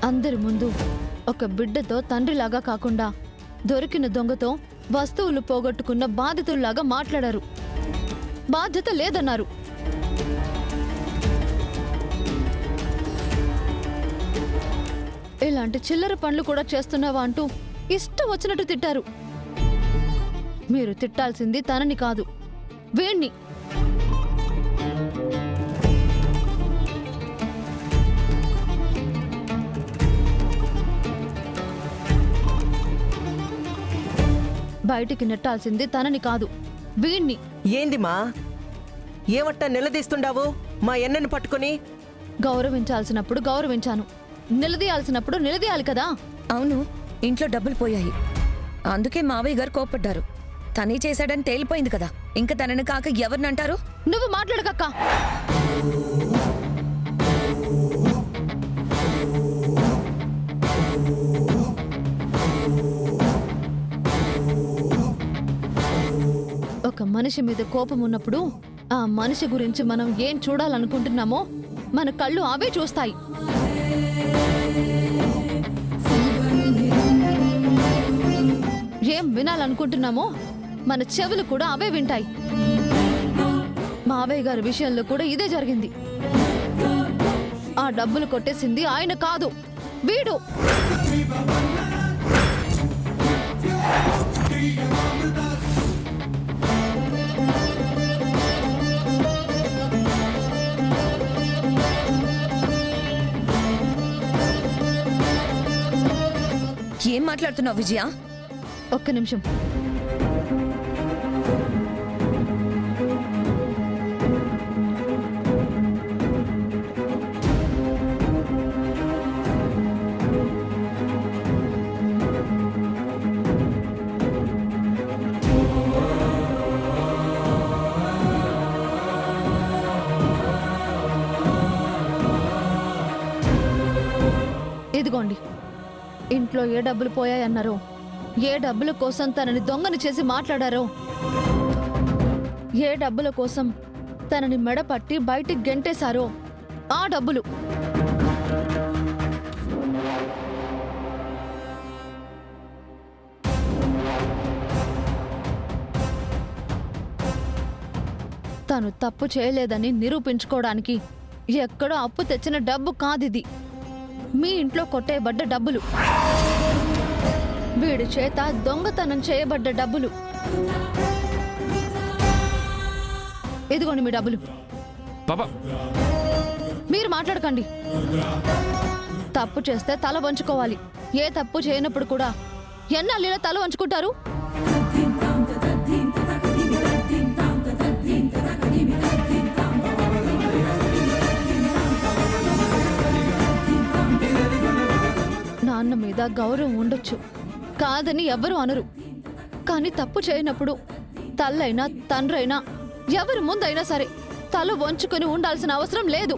అందరి ముందు ఒక బిడ్డతో తండ్రిలాగా కాకుండా దొరికిన దొంగతో వస్తువులు పోగొట్టుకున్న బాధితుల్లాగా మాట్లాడారు. బాధ్యత లేదన్నారు. ఇలాంటి చిల్లర పనులు కూడా చేస్తున్నావా అంటూ ఇష్టం వచ్చినట్టు తిట్టారు. మీరు తిట్టాల్సింది తనని కాదు, వీణ్ణి. బయటికి నెట్టాల్సింది తనని కాదు, వీణ్ణి. ఏందిమా ఏమట్టా నిలదీస్తుండావు మా ఎన్నని పట్టుకుని? గౌరవించాల్సినప్పుడు గౌరవించాను, నిలదీయాల్సినప్పుడు నిలదీయాలి కదా. అవును, ఇంట్లో డబ్బులు పోయాయి, అందుకే మావయ్య గారు కోప్పడ్డారు. తనే చేశాడని తేలిపోయింది కదా, ఇంకా తనని కాక ఎవరినంటారు? నువ్వు మాట్లాడకక్క. ఒక మనిషి మీద కోపం ఉన్నప్పుడు ఆ మనిషి గురించి మనం ఏం చూడాలనుకుంటున్నామో మన కళ్ళు అవే చూస్తాయి. ఏం వినాలనుకుంటున్నామో మన చెవులు కూడా అవే వింటాయి. మావయ్య గారి విషయంలో కూడా ఇదే జరిగింది. ఆ డబ్బులు కొట్టేసింది ఆయన కాదు, వీడు. ఏం మాట్లాడుతున్నావు విజయ? ఒక్క నిమిషం. ఇదిగోండి, ఇంట్లో ఏ డబ్బులు పోయాయన్నారో, ఏ డబ్బుల కోసం తనని దొంగని చేసి మాట్లాడారో, ఏ డబ్బుల కోసం తనని మెడ పట్టి బయటికి గెంటేశారో ఆ డబ్బులు. తను తప్పు చేయలేదని నిరూపించుకోవడానికి ఎక్కడో అప్పు తెచ్చిన డబ్బు కాదిది, మీ ఇంట్లో కొట్టేయబడ్డ డబ్బులు, వీడి చేత దొంగతనం చేయబడ్డ డబ్బులు. ఇదిగోండి మీ డబ్బులు. మీరు మాట్లాడకండి. తప్పు చేస్తే తల వంచుకోవాలి. ఏ తప్పు చేయనప్పుడు కూడా ఎన్నాళ్ళైనా తల వంచుకుంటారు? నాన్న మీద గౌరవం ఉండొచ్చు, కాదని ఎవ్వరూ అనరు. కానీ తప్పు చేయనప్పుడు తల్లైనా తండ్రైనా ఎవరి ముందైనా సరే తల వంచుకొని ఉండాల్సిన అవసరం లేదు.